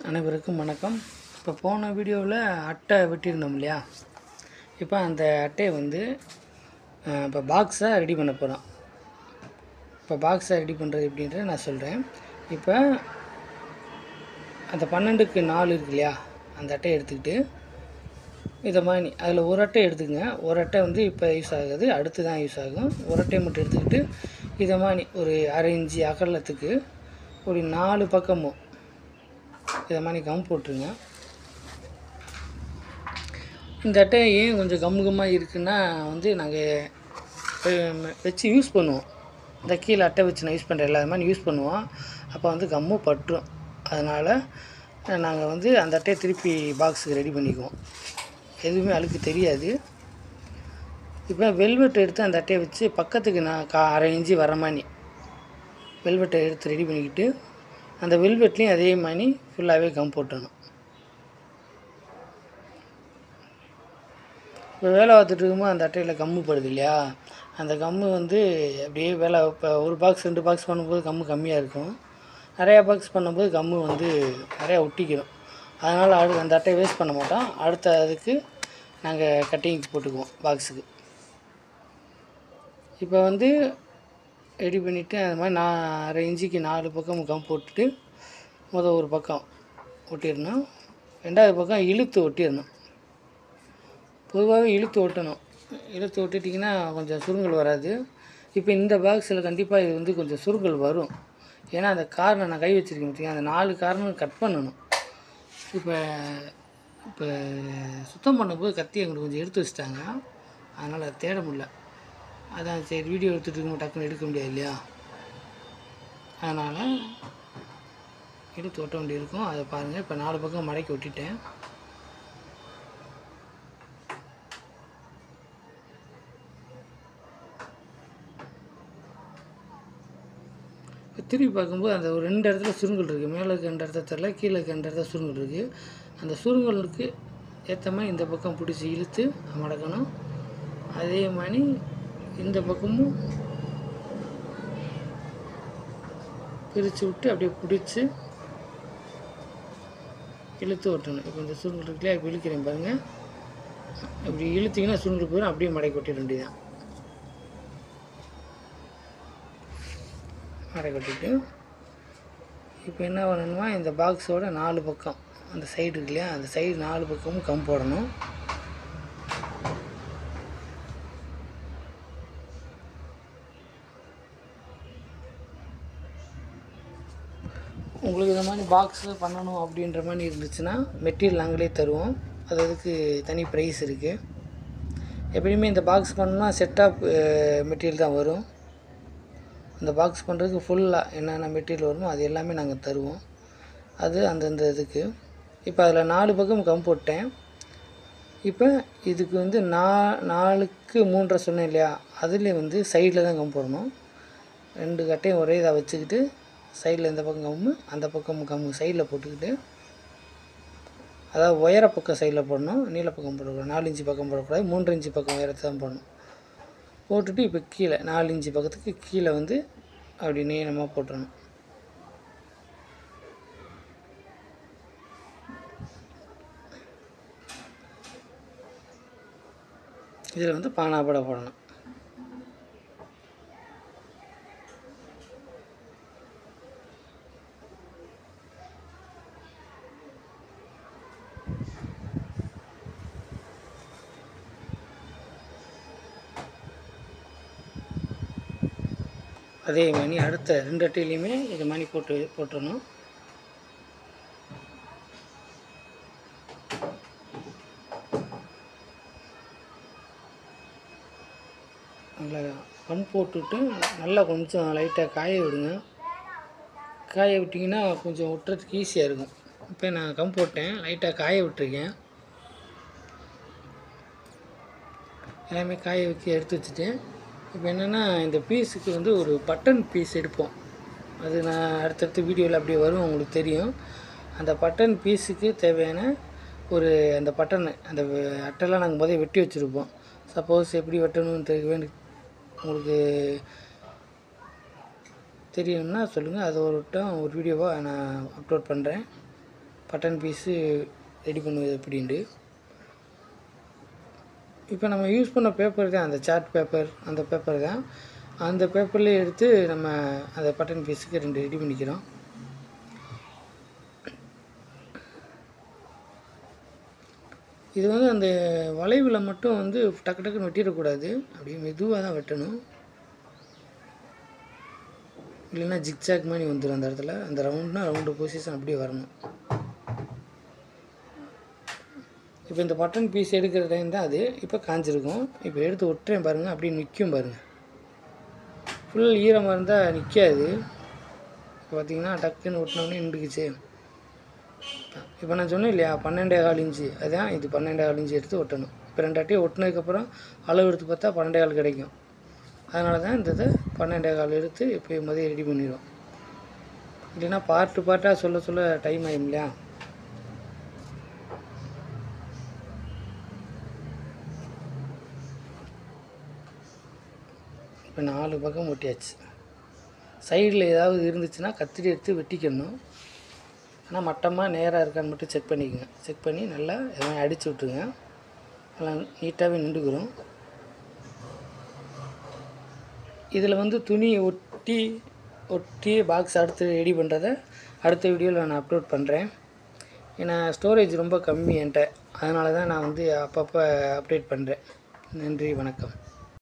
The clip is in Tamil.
அனைவருக்கும் வணக்கம். இப்போ போன வீடியோவில் அட்டை வெட்டியிருந்தோம் இல்லையா? இப்போ அந்த அட்டையை வந்து இப்போ பாக்ஸாக ரெடி பண்ண போகிறோம். இப்போ பாக்ஸாக ரெடி பண்ணுறது எப்படின்றத நான் சொல்கிறேன். இப்போ அந்த 12க்கு 4 இருக்கு இல்லையா? அந்த அட்டையை எடுத்துக்கிட்டு இதை மாதிரி அதில் ஒரு அட்டை எடுத்துக்கங்க. ஒரு அட்டை வந்து இப்போ யூஸ் ஆகுது, அடுத்து தான் யூஸ் ஆகும். ஒரு அட்டையை மட்டும் எடுத்துக்கிட்டு இதை மாதிரி ஒரு 1/2 இன்ச்சு அகலத்துக்கு ஒரு 4 பக்கமும் இதை மாதிரி கம் போட்டுருங்க. இந்த அட்டை ஏன் கொஞ்சம் கம்முகமாக இருக்குன்னா வந்து நாங்கள் வச்சு யூஸ் பண்ணுவோம். இந்த கீழே அட்டை வச்சு நான் யூஸ் பண்ணுற எல்லா மாதிரி யூஸ் பண்ணுவோம். அப்போ வந்து கம்மு பட்டுரும். அதனால் நாங்கள் வந்து அந்த அட்டையை திருப்பி பாக்ஸுக்கு ரெடி பண்ணிக்குவோம். எதுவுமே அழுக்கு தெரியாது. இப்போ வெல்வெட் எடுத்து அந்த அட்டையை வச்சு பக்கத்துக்கு நான் 1/2 இன்ச்சு வர மாதிரி வெல்வெட்டை எடுத்து ரெடி பண்ணிக்கிட்டு அந்த வெல்வெட்லேயும் அதே மாதிரி ஃபுல்லாகவே கம் போட்டணும். இப்போ வேலை பார்த்துட்டு இருக்கும்போது அந்த அட்டையில் கம்மு படுது இல்லையா? அந்த கம்மு வந்து அப்படியே இப்போ ஒரு பாக்ஸ் 2 பாக்ஸ் பண்ணும்போது கம்மு கம்மியாக இருக்கும். நிறையா பாக்ஸ் பண்ணும்போது கம்மு வந்து நிறையா ஒட்டிக்கிறோம். அதனால் அந்த அட்டையை வேஸ்ட் பண்ண மாட்டோம். அடுத்த அதுக்கு நாங்கள் கட்டிங் போட்டுக்குவோம் பாக்ஸுக்கு. இப்போ வந்து ரெடி பண்ணிவிட்டு அது மாதிரி 1/2 இன்ச்சுக்கு 4 பக்கம் கம் போட்டுட்டு ஒரு பக்கம் ஒட்டிடணும். 2வது பக்கம் இழுத்து ஒட்டிடணும். பொதுவாகவே இழுத்து ஒட்டணும். இழுத்து ஒட்டிட்டிங்கன்னா கொஞ்சம் சுருங்கல் வராது. இப்போ இந்த பாக்ஸில் கண்டிப்பாக இது வந்து கொஞ்சம் சுருங்கல் வரும். ஏன்னா அந்த கார்னர் நான் கை வச்சுருக்கேன் பார்த்தீங்கன்னா, அந்த 4 கார்னர் கட் பண்ணணும். இப்போ இப்போ சுத்தம் பண்ணும்போது கத்தி எங்களுக்கு கொஞ்சம் எடுத்து வச்சுட்டாங்க. அதனால் அதை தேட முடியல. அதான் சரி, வீடியோ எடுத்துகிட்டு இருக்கும்போது டக்குன்னு எடுக்க முடியாது இல்லையா? அதனால் எடுத்து ஒட்ட வேண்டியிருக்கும். அதை பாருங்கள். இப்போ 4 பக்கம் மடக்கி ஒட்டிட்டேன். இப்போ திருப்பி பார்க்கும்போது அந்த ஒரு 2 இடத்துல சுருங்கல் இருக்குது. மேலே இருக்க 2 இடத்துல தெரியல, கீழே இருக்க 2 இடத்துல சுருங்கல் இருக்குது. அந்த சுருங்கலுக்கு ஏற்ற மாதிரி இந்த பக்கம் பிடிச்சி இழுத்து மடக்கணும். அதே மாதிரி இந்த பக்கமும் பிரித்து விட்டு அப்படியே பிடிச்சி இழுத்து ஒட்டணும். இப்போ இந்த சுருங்கல் இருக்குல்லையா? இப்போ இழுக்கிறேன் பாருங்கள். இப்படி இழுத்திங்கன்னா சுருங்கல் போயிடும். அப்படியே மடக்கி ஒட்டிட வேண்டியதான். மடக்கி ஒட்டிட்டு இப்போ என்ன பண்ணணுமா, இந்த பாக்ஸோட 4 பக்கம் அந்த சைடு இருக்கு இல்லையா? அந்த சைடு 4 பக்கமும் கம் போடணும். உங்களுக்கு இந்த மாதிரி பாக்ஸு பண்ணணும் அப்படின்ற மாதிரி இருந்துச்சுன்னா மெட்டீரியல் நாங்களே தருவோம். அதுக்கு தனி ப்ரைஸ் இருக்குது. எப்படியுமே இந்த பாக்ஸ் பண்ணணும்னா செட் ஆஃப் மெட்டீரியல் தான் வரும். இந்த பாக்ஸ் பண்ணுறதுக்கு ஃபுல்லாக என்னென்ன மெட்டீரியல் வருமோ அது எல்லாமே நாங்கள் தருவோம். அது அந்தந்த இதுக்கு. இப்போ அதில் 4 பக்கம் கம் போட்டேன். இப்போ இதுக்கு வந்து 4க்கு 3 சொன்னேன் இல்லையா? அதுலேயே வந்து சைடில் தான் கம் போடணும். 2 கட்டையும் ஒரே இதாக வச்சுக்கிட்டு சைடில் இந்த பக்கம் கம்மு, அந்த பக்கம் கம்மு சைடில் போட்டுக்கிட்டு, அதாவது உயர பக்கம் சைடில் போடணும், நீள பக்கம் போடக்கூடாது. 4 இன்ச்சு பக்கம் போடக்கூடாது, 3 இன்ச்சு பக்கம் உயரத்தை தான் போடணும். போட்டுட்டு இப்போ கீழே 4 இன்ச்சு பக்கத்துக்கு கீழே வந்து அப்படி நீளமாக போட்டுடணும். இதில் வந்து பானாப்படை போடணும். அதே மாதிரி அடுத்த 2 அட்டையிலையுமே இது மாதிரி போட்டுடணும். நல்லா கம் போட்டுட்டு நல்லா கொஞ்சம் லைட்டாக காய விடுங்க. காய விட்டிங்கன்னா கொஞ்சம் ஒட்டுறதுக்கு ஈஸியாக இருக்கும். இப்போ நான் கம் போட்டேன், லைட்டாக காய விட்டுருக்கேன். எல்லாமே காய வச்சு எடுத்து வச்சுட்டேன். இப்போ என்னென்னா இந்த பீஸுக்கு வந்து ஒரு பட்டன் பீஸ் எடுப்போம். அது நான் அடுத்தடுத்த வீடியோவில் அப்படியே வரும், உங்களுக்கு தெரியும். அந்த பட்டன் பீஸுக்கு தேவையான அந்த பட்டனை அந்த அட்டைலாம் நாங்கள் முதல்ல வெட்டி வச்சுருப்போம். சப்போஸ் எப்படி வெட்டணும்னு உங்களுக்கு தெரியணும்னா சொல்லுங்கள். அது ஒரு வீடியோவாக நான் அப்லோட் பண்ணுறேன். பட்டன் பீஸு ரெடி பண்ணுவது எப்படின்ட்டு. இப்போ நம்ம யூஸ் பண்ண பேப்பர் தான் அந்த சார்ட் பேப்பர், அந்த பேப்பர் தான். அந்த பேப்பர்லேயே எடுத்து நம்ம அந்த பட்டன் பீஸுக்கு 2 ரெடி பண்ணிக்கிறோம். இது வந்து அந்த வளைவில் மட்டும் வந்து டக்கு டக்குன்னு வெட்டிடக்கூடாது, அப்படியே மெதுவாக தான் வெட்டணும். இல்லைன்னா ஜிக்ஜாக் மாதிரி வந்துடும் அந்த இடத்துல. அந்த ரவுண்டு பொசிஷன் அப்படியே வரணும். இப்போ இந்த பட்டன் பீஸ் எடுக்கிற டைம் தான் அது. இப்போ காஞ்சிருக்கும். இப்போ எடுத்து ஒட்டுறேன் பாருங்கள், அப்படியே நிற்கும் பாருங்கள். ஃபுல் ஈரமாக இருந்தால் நிற்காது. இப்போ பார்த்திங்கன்னா டக்குன்னு ஒட்டினோடனே நின்றுக்குச்சு. இப்போ நான் சொன்னேன் இல்லையா 12.25 இன்ச்சு, அதான் இது 12.25 இன்ச்சு எடுத்து ஒட்டணும். இப்போ 2 அட்டையை ஒட்டினதுக்கப்புறம் அளவு எடுத்து பார்த்தா 12.25 கிடைக்கும். அதனால தான் இந்த இதை 12.25 எடுத்து இப்போ முதல்ல ரெடி பண்ணிடுவோம். இல்லைன்னா பார்ட்டாக சொல்ல டைம் ஆகும் இல்லையா. இப்போ 4 பக்கம் ஒட்டியாச்சு. சைடில் ஏதாவது இருந்துச்சுன்னா கத்திரி எடுத்து வெட்டிக்கணும். ஆனால் மட்டமாக நேராக இருக்கான்னு மட்டும் செக் பண்ணிக்கோங்க. செக் பண்ணி நல்லா எல்லாம் அடித்து விட்டுருங்க. நல்லா நீட்டாகவே நின்றுக்கிறோம். இதில் வந்து துணி ஒட்டி பாக்ஸ் அடுத்து ரெடி பண்ணுறதை அடுத்த வீடியோவில் நான் அப்லோட் பண்ணுறேன். ஏன்னா ஸ்டோரேஜ் ரொம்ப கம்மி என்கிட்ட, அதனால தான் நான் வந்து அப்பப்போ அப்டேட் பண்ணுறேன். நன்றி, வணக்கம்.